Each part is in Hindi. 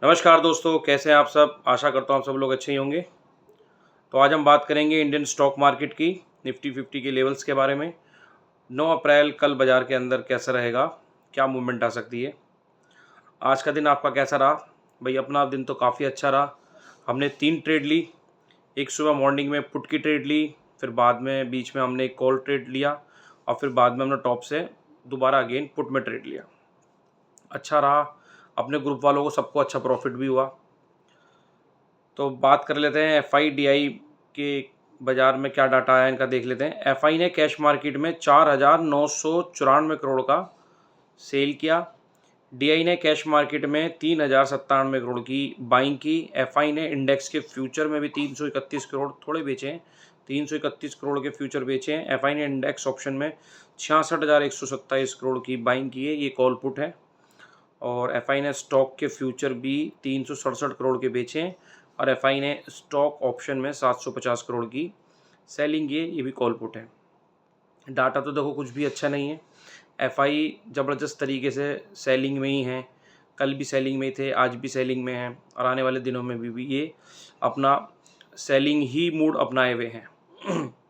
नमस्कार दोस्तों, कैसे हैं आप सब। आशा करता हूँ आप सब लोग अच्छे ही होंगे। तो आज हम बात करेंगे इंडियन स्टॉक मार्केट की निफ्टी 50 के लेवल्स के बारे में। 9 अप्रैल कल बाज़ार के अंदर कैसा रहेगा, क्या मूवमेंट आ सकती है। आज का दिन आपका कैसा रहा भाई? अपना दिन तो काफ़ी अच्छा रहा। हमने 3 ट्रेड ली। एक सुबह मॉर्निंग में पुट की ट्रेड ली, फिर बाद में बीच में हमने एक कॉल ट्रेड लिया और फिर बाद में हमने टॉप से दोबारा अगेन पुट में ट्रेड लिया। अच्छा रहा। अपने ग्रुप वालों को सबको अच्छा प्रॉफिट भी हुआ। तो बात कर लेते हैं एफ आई डी आई के बाज़ार में क्या डाटा आया इनका, देख लेते हैं। एफ आई ने कैश मार्केट में 4,994 करोड़ का सेल किया। डी आई ने कैश मार्केट में 3,097 करोड़ की बाइंग की। एफ आई ने इंडेक्स के फ्यूचर में भी 331 करोड़ थोड़े बेचे हैं, 331 करोड़ के फ्यूचर बेचे हैं। एफ आई ने इंडेक्स ऑप्शन में 66,127 करोड़ की बाइंग की है, ये कॉल पुट है। और एफ आई ने स्टॉक के फ्यूचर भी 367 करोड़ के बेचे हैं और एफ आई ने स्टॉक ऑप्शन में 750 करोड़ की सेलिंग की है, ये भी कॉल पुट है। डाटा तो देखो कुछ भी अच्छा नहीं है। एफ आई ज़बरदस्त तरीके से सेलिंग में ही है, कल भी सेलिंग में थे, आज भी सेलिंग में हैं और आने वाले दिनों में भी ये अपना सेलिंग ही मूड अपनाए हुए हैं।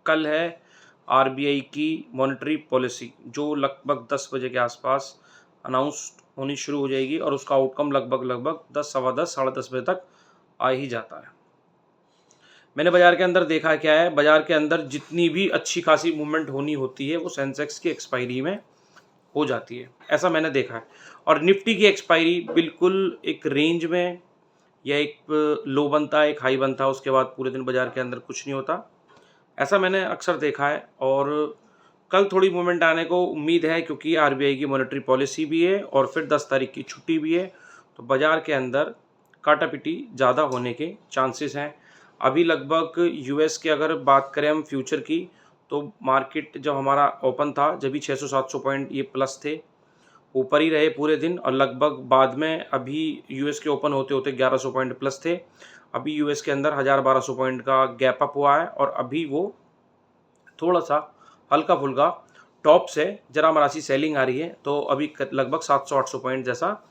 कल है आरबीआई की मॉनेटरी पॉलिसी, जो लगभग 10 बजे के आसपास अनाउंस होनी शुरू हो जाएगी और उसका आउटकम लगभग 10, सवा 10, साढ़े 10 बजे तक आ ही जाता है। मैंने बाज़ार के अंदर देखा क्या है, बाज़ार के अंदर जितनी भी अच्छी खासी मूवमेंट होनी होती है वो सेंसेक्स की एक्सपायरी में हो जाती है, ऐसा मैंने देखा है। और निफ्टी की एक्सपायरी बिल्कुल एक रेंज में, या एक लो बनता है एक हाई बनता है, उसके बाद पूरे दिन बाज़ार के अंदर कुछ नहीं होता, ऐसा मैंने अक्सर देखा है। और कल थोड़ी मूवमेंट आने को उम्मीद है क्योंकि आरबीआई की मॉनेटरी पॉलिसी भी है और फिर 10 तारीख की छुट्टी भी है, तो बाज़ार के अंदर काटापिटी ज़्यादा होने के चांसेस हैं। अभी लगभग यूएस के अगर बात करें हम फ्यूचर की, तो मार्केट जब हमारा ओपन था जब भी 600-700 पॉइंट ये प्लस थे, ऊपर ही रहे पूरे दिन और लगभग बाद में अभी यूएस के ओपन होते होते 1100 पॉइंट प्लस थे। अभी यूएस के अंदर 1000-1200 पॉइंट का गैप अप हुआ है और अभी वो थोड़ा सा हल्का फुल्का टॉप से जरा मरासी सेलिंग आ रही है, तो अभी लगभग 700-800 पॉइंट जैसा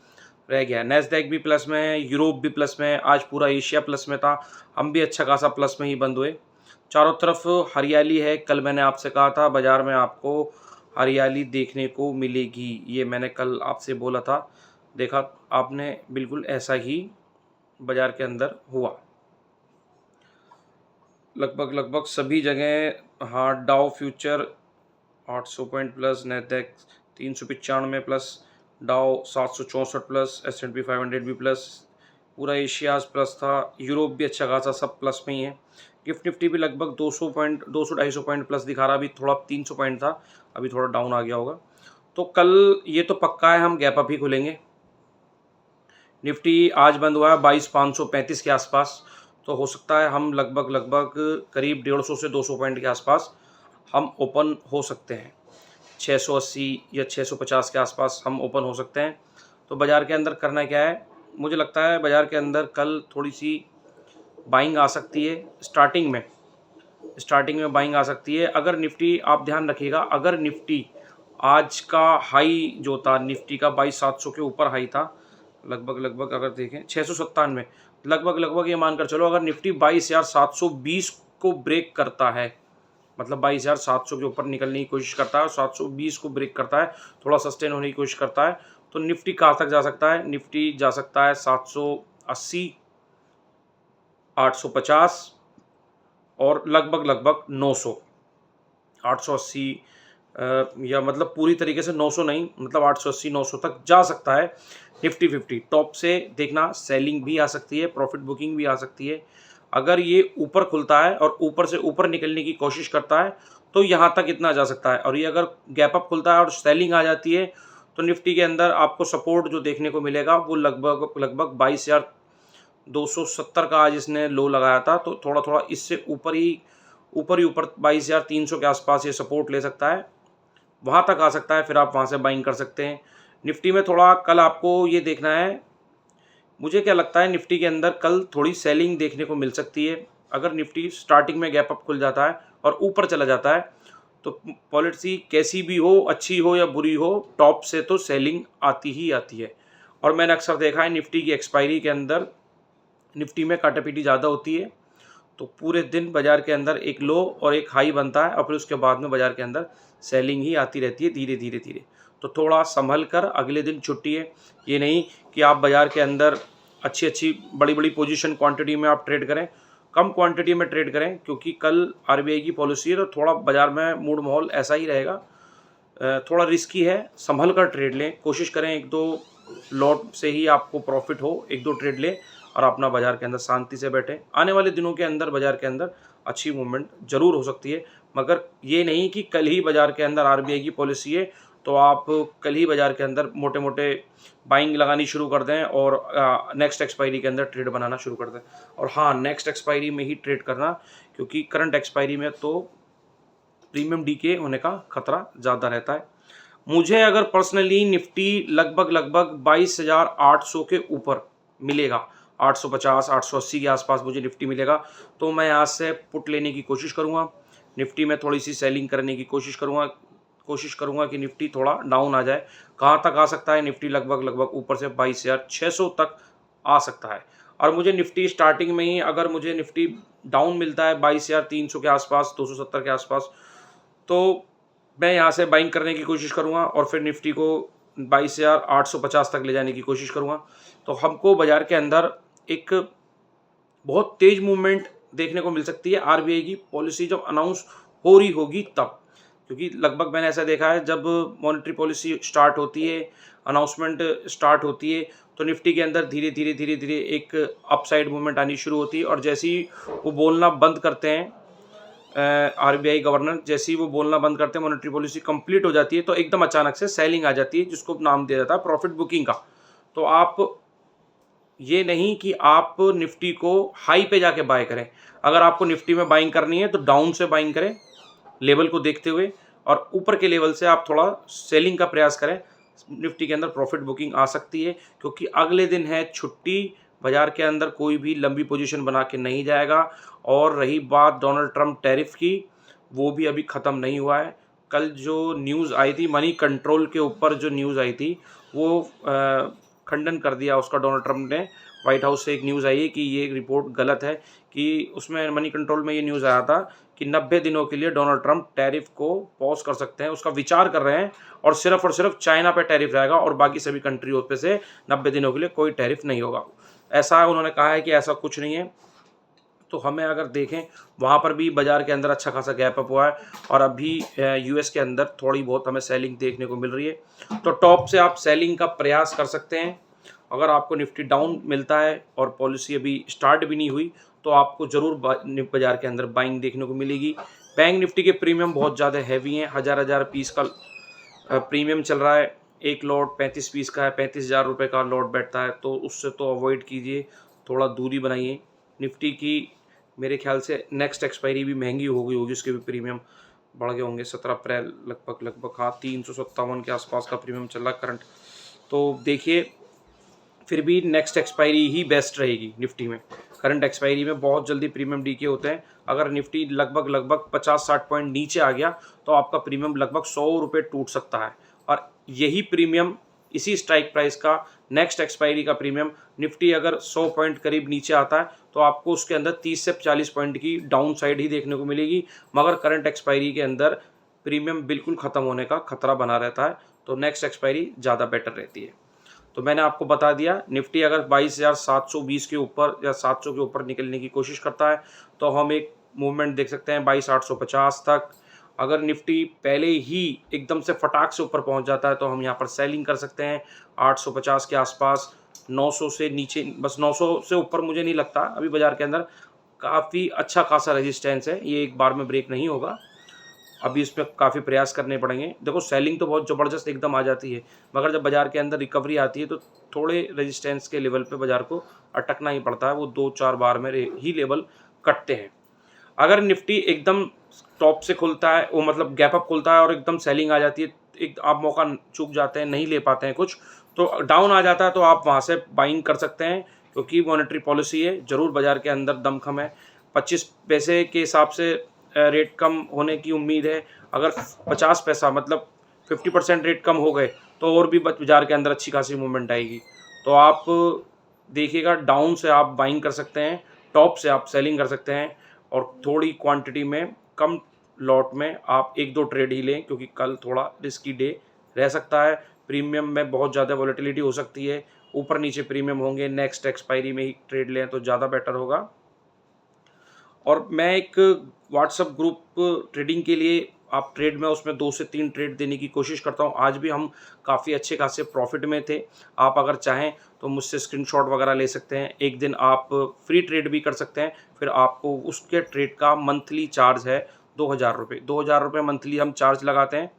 रह गया है। नैस्डैक भी प्लस में है, यूरोप भी प्लस में है, आज पूरा एशिया प्लस में था, हम भी अच्छा खासा प्लस में ही बंद हुए। चारों तरफ हरियाली है। कल मैंने आपसे कहा था बाज़ार में आपको हरियाली देखने को मिलेगी, ये मैंने कल आपसे बोला था, देखा आपने, बिल्कुल ऐसा ही बाज़ार के अंदर हुआ। लगभग सभी जगह, हाँ, डाउ future 800 point plus, Nasdaq 395 plus, डाउ 764 प्लस, S&P 500 भी प्लस, पूरा एशियाज प्लस था, यूरोप भी अच्छा खासा सब प्लस में ही है। गिफ्ट निफ्टी भी लगभग 200 पॉइंट 200-250 पॉइंट प्लस दिखा रहा, अभी थोड़ा 300 पॉइंट था, अभी थोड़ा डाउन आ गया होगा। तो कल ये तो पक्का है हम गैप अप ही खुलेंगे। निफ्टी आज बंद हुआ है 22,535 के आसपास, तो हो सकता है हम लगभग करीब 150 से 200 पॉइंट के आसपास हम ओपन हो सकते हैं। 680 या 650 के आसपास हम ओपन हो सकते हैं। तो बाज़ार के अंदर करना क्या है, मुझे लगता है बाज़ार के अंदर कल थोड़ी सी बाइंग आ सकती है। स्टार्टिंग में बाइंग आ सकती है। अगर निफ्टी, आप ध्यान रखिएगा, अगर निफ्टी आज का हाई जो था निफ्टी का 22,700 के ऊपर हाई था, लगभग अगर देखें 697, लगभग ये मानकर चलो, अगर निफ्टी 22,720 को ब्रेक करता है, मतलब 22,700 के ऊपर निकलने की कोशिश करता है और 720 को ब्रेक करता है, थोड़ा सस्टेन होने की कोशिश करता है, तो निफ्टी कहाँ तक जा सकता है? निफ्टी जा सकता है 780, 850 और लगभग 900, 880, या मतलब पूरी तरीके से 900 नहीं, मतलब 880-900 तक जा सकता है निफ्टी 50। टॉप से देखना सेलिंग भी आ सकती है, प्रॉफिट बुकिंग भी आ सकती है। अगर ये ऊपर खुलता है और ऊपर से ऊपर निकलने की कोशिश करता है तो यहाँ तक इतना जा सकता है, और ये अगर गैप अप खुलता है और सेलिंग आ जाती है तो निफ्टी के अंदर आपको सपोर्ट जो देखने को मिलेगा वो लगभग 22,270 का आज इसने लो लगाया था, तो थोड़ा इससे ऊपर 22,300 के आसपास ये सपोर्ट ले सकता है, वहाँ तक आ सकता है, फिर आप वहाँ से बाइंग कर सकते हैं। निफ्टी में थोड़ा कल आपको ये देखना है, मुझे क्या लगता है निफ्टी के अंदर कल थोड़ी सेलिंग देखने को मिल सकती है। अगर निफ्टी स्टार्टिंग में गैप अप खुल जाता है और ऊपर चला जाता है, तो पॉलिसी कैसी भी हो, अच्छी हो या बुरी हो, टॉप से तो सेलिंग आती ही आती है। और मैंने अक्सर देखा है निफ्टी की एक्सपायरी के अंदर निफ्टी में काटापीटी ज़्यादा होती है, तो पूरे दिन बाज़ार के अंदर एक लो और एक हाई बनता है और फिर उसके बाद में बाज़ार के अंदर सेलिंग ही आती रहती है धीरे धीरे धीरे। तो थोड़ा संभल कर अगले दिन छुट्टी है, ये नहीं कि आप बाज़ार के अंदर अच्छी अच्छी बड़ी बड़ी पोजीशन क्वांटिटी में आप ट्रेड करें, कम क्वांटिटी में ट्रेड करें, क्योंकि कल आरबीआई की पॉलिसी है तो थोड़ा बाज़ार में मूड माहौल ऐसा ही रहेगा। थोड़ा रिस्की है, संभल कर ट्रेड लें, कोशिश करें एक दो लॉट से ही आपको प्रॉफिट हो, एक दो ट्रेड लें और अपना बाज़ार के अंदर शांति से बैठें। आने वाले दिनों के अंदर बाज़ार के अंदर अच्छी मूवमेंट ज़रूर हो सकती है, मगर ये नहीं कि कल ही बाज़ार के अंदर आरबीआई की पॉलिसी है तो आप कल ही बाज़ार के अंदर मोटे मोटे बाइंग लगानी शुरू कर दें और नेक्स्ट एक्सपायरी के अंदर ट्रेड बनाना शुरू कर दें। और हाँ, नेक्स्ट एक्सपायरी में ही ट्रेड करना, क्योंकि करंट एक्सपायरी में तो प्रीमियम डीके होने का खतरा ज़्यादा रहता है। मुझे अगर पर्सनली निफ्टी लगभग 22,800 के ऊपर मिलेगा, 850 880 के आसपास मुझे निफ्टी मिलेगा, तो मैं यहाँ से पुट लेने की कोशिश करूँगा। निफ्टी में थोड़ी सी सेलिंग करने की कोशिश करूँगा कि निफ्टी थोड़ा डाउन आ जाए। कहाँ तक आ सकता है निफ्टी? लगभग ऊपर से 22,600 तक आ सकता है। और मुझे निफ्टी स्टार्टिंग में ही अगर मुझे निफ्टी डाउन मिलता है 22,300 के आसपास, 270 के आसपास, तो मैं यहाँ से बाइंग करने की कोशिश करूँगा और फिर निफ्टी को 22,850 तक ले जाने की कोशिश करूँगा। तो हमको बाज़ार के अंदर एक बहुत तेज़ मूवमेंट देखने को मिल सकती है आरबीआई की पॉलिसी जब अनाउंस हो रही होगी तब, क्योंकि लगभग मैंने ऐसा देखा है जब मॉनेटरी पॉलिसी स्टार्ट होती है, अनाउंसमेंट स्टार्ट होती है, तो निफ्टी के अंदर धीरे धीरे एक अपसाइड मूवमेंट आनी शुरू होती है और जैसे ही वो बोलना बंद करते हैं, आरबीआई गवर्नर जैसे ही वो बोलना बंद करते हैं, मॉनेटरी पॉलिसी कंप्लीट हो जाती है, तो एकदम अचानक से सेलिंग आ जाती है, जिसको नाम दिया जाता है प्रॉफिट बुकिंग का। तो आप ये नहीं कि आप निफ्टी को हाई पे जाके बाय करें। अगर आपको निफ्टी में बाइंग करनी है तो डाउन से बाइंग करें लेवल को देखते हुए, और ऊपर के लेवल से आप थोड़ा सेलिंग का प्रयास करें। निफ्टी के अंदर प्रॉफिट बुकिंग आ सकती है, क्योंकि अगले दिन है छुट्टी, बाजार के अंदर कोई भी लंबी पोजीशन बना के नहीं जाएगा। और रही बात डोनाल्ड ट्रंप टैरिफ की, वो भी अभी ख़त्म नहीं हुआ है। कल जो न्यूज़ आई थी मनी कंट्रोल के ऊपर, जो न्यूज़ आई थी वो खंडन कर दिया उसका डोनाल्ड ट्रंप ने। व्हाइट हाउस से एक न्यूज़ आई है कि ये रिपोर्ट गलत है, कि उसमें मनी कंट्रोल में ये न्यूज़ आया था कि 90 दिनों के लिए डोनाल्ड ट्रंप टैरिफ को पॉज कर सकते हैं, उसका विचार कर रहे हैं, और सिर्फ चाइना पे टैरिफ रहेगा और बाकी सभी कंट्रियों पे से 90 दिनों के लिए कोई टैरिफ नहीं होगा। ऐसा उन्होंने कहा है कि ऐसा कुछ नहीं है। तो हमें अगर देखें वहाँ पर भी बाज़ार के अंदर अच्छा खासा गैप अप हुआ है और अभी यूएस के अंदर थोड़ी बहुत हमें सेलिंग देखने को मिल रही है। तो टॉप से आप सेलिंग का प्रयास कर सकते हैं। अगर आपको निफ्टी डाउन मिलता है और पॉलिसी अभी स्टार्ट भी नहीं हुई, तो आपको ज़रूर बाज़ार के अंदर बाइंग देखने को मिलेगी। बैंक निफ्टी के प्रीमियम बहुत ज़्यादा हैवी हैं, हज़ार पीस का प्रीमियम चल रहा है। एक लॉट 35 पीस का है, 35,000 रुपये का लॉट बैठता है, तो उससे तो अवॉइड कीजिए, थोड़ा दूरी बनाइए। निफ्टी की मेरे ख्याल से नेक्स्ट एक्सपायरी भी महंगी हो गई होगी, उसके भी प्रीमियम बढ़ गए होंगे। 17 अप्रैल लगभग हाँ 357 के आसपास का प्रीमियम चल रहा है करंट। तो देखिए, फिर भी नेक्स्ट एक्सपायरी ही बेस्ट रहेगी निफ्टी में। करंट एक्सपायरी में बहुत जल्दी प्रीमियम डीके होते हैं। अगर निफ्टी लगभग 50-60 पॉइंट नीचे आ गया तो आपका प्रीमियम लगभग 100 रुपये टूट सकता है, और यही प्रीमियम, इसी स्ट्राइक प्राइस का नेक्स्ट एक्सपायरी का प्रीमियम, निफ्टी अगर 100 पॉइंट करीब नीचे आता है तो आपको उसके अंदर 30 से 40 पॉइंट की डाउन साइड ही देखने को मिलेगी। मगर करंट एक्सपायरी के अंदर प्रीमियम बिल्कुल ख़त्म होने का खतरा बना रहता है, तो नेक्स्ट एक्सपायरी ज़्यादा बेटर रहती है। तो मैंने आपको बता दिया, निफ्टी अगर 22,720 के ऊपर या 700 के ऊपर निकलने की कोशिश करता है तो हम एक मूवमेंट देख सकते हैं 22,850 तक। अगर निफ्टी पहले ही एकदम से फटाक से ऊपर पहुंच जाता है तो हम यहाँ पर सेलिंग कर सकते हैं 850 के आसपास। 900 से नीचे, बस 900 से ऊपर मुझे नहीं लगता। अभी बाज़ार के अंदर काफ़ी अच्छा खासा रेजिस्टेंस है, ये एक बार में ब्रेक नहीं होगा, अभी इस पर काफ़ी प्रयास करने पड़ेंगे। देखो, सेलिंग तो बहुत ज़बरदस्त एकदम आ जाती है, मगर जब बाज़ार के अंदर रिकवरी आती है तो थोड़े रेजिस्टेंस के लेवल पे बाज़ार को अटकना ही पड़ता है, वो 2-4 बार में ही लेवल कटते हैं। अगर निफ्टी एकदम टॉप से खुलता है, वो मतलब गैप अप खुलता है और एकदम सेलिंग आ जाती है, एक आप मौका चूक जाते हैं, नहीं ले पाते हैं कुछ, तो डाउन आ जाता है तो आप वहाँ से बाइंग कर सकते हैं, क्योंकि मॉनेटरी पॉलिसी है, ज़रूर बाज़ार के अंदर दमखम है। 25 पैसे के हिसाब से रेट कम होने की उम्मीद है। अगर 50 पैसा मतलब 50% रेट कम हो गए तो और भी बाज़ार के अंदर अच्छी खासी मूवमेंट आएगी। तो आप देखिएगा, डाउन से आप बाइंग कर सकते हैं, टॉप से आप सेलिंग कर सकते हैं, और थोड़ी क्वांटिटी में कम लॉट में आप 1-2 ट्रेड ही लें, क्योंकि कल थोड़ा रिस्की डे रह सकता है। प्रीमियम में बहुत ज़्यादा वॉलेटिलिटी हो सकती है, ऊपर नीचे प्रीमियम होंगे, नेक्स्ट एक्सपायरी में ही ट्रेड लें तो ज़्यादा बेटर होगा। और मैं एक व्हाट्सएप ग्रुप ट्रेडिंग के लिए, आप ट्रेड में उसमें 2 से 3 ट्रेड देने की कोशिश करता हूँ। आज भी हम काफ़ी अच्छे खासे प्रॉफिट में थे। आप अगर चाहें तो मुझसे स्क्रीनशॉट वगैरह ले सकते हैं। एक दिन आप फ्री ट्रेड भी कर सकते हैं, फिर आपको उसके ट्रेड का मंथली चार्ज है 2000 रुपये। 2000 रुपये मंथली हम चार्ज लगाते हैं।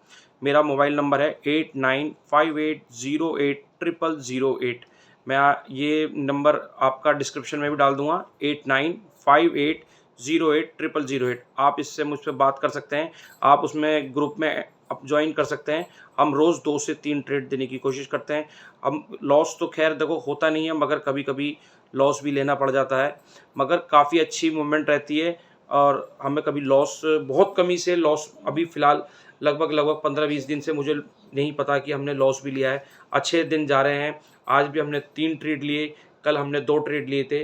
मेरा मोबाइल नंबर है 8958080008। मैं ये नंबर आपका डिस्क्रिप्शन में भी डाल दूंगा, 8958080008। आप इससे मुझसे बात कर सकते हैं, आप उसमें ग्रुप में आप ज्वाइन कर सकते हैं। हम रोज़ 2 से 3 ट्रेड देने की कोशिश करते हैं। हम लॉस तो खैर देखो होता नहीं है, मगर कभी कभी लॉस भी लेना पड़ जाता है, मगर काफ़ी अच्छी मूवमेंट रहती है। और हमें कभी लॉस, बहुत कमी से लॉस, अभी फ़िलहाल लगभग 15-20 दिन से मुझे नहीं पता कि हमने लॉस भी लिया है। अच्छे दिन जा रहे हैं। आज भी हमने 3 ट्रेड लिए, कल हमने 2 ट्रेड लिए थे।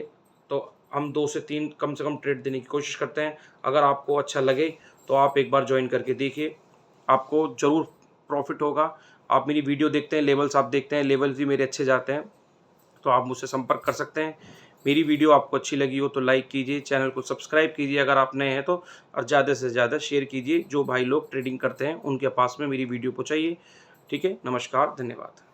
तो हम 2 से 3 कम से कम ट्रेड देने की कोशिश करते हैं। अगर आपको अच्छा लगे तो आप एक बार जॉइन करके देखिए, आपको ज़रूर प्रॉफ़िट होगा। आप मेरी वीडियो देखते हैं, लेवल्स आप देखते हैं, लेवल्स भी मेरे अच्छे जाते हैं, तो आप मुझसे संपर्क कर सकते हैं। मेरी वीडियो आपको अच्छी लगी हो तो लाइक कीजिए, चैनल को सब्सक्राइब कीजिए अगर आप नए हैं तो, और ज़्यादा से ज़्यादा शेयर कीजिए। जो भाई लोग ट्रेडिंग करते हैं उनके पास में मेरी वीडियो पहुँचाइए। ठीक है, नमस्कार, धन्यवाद।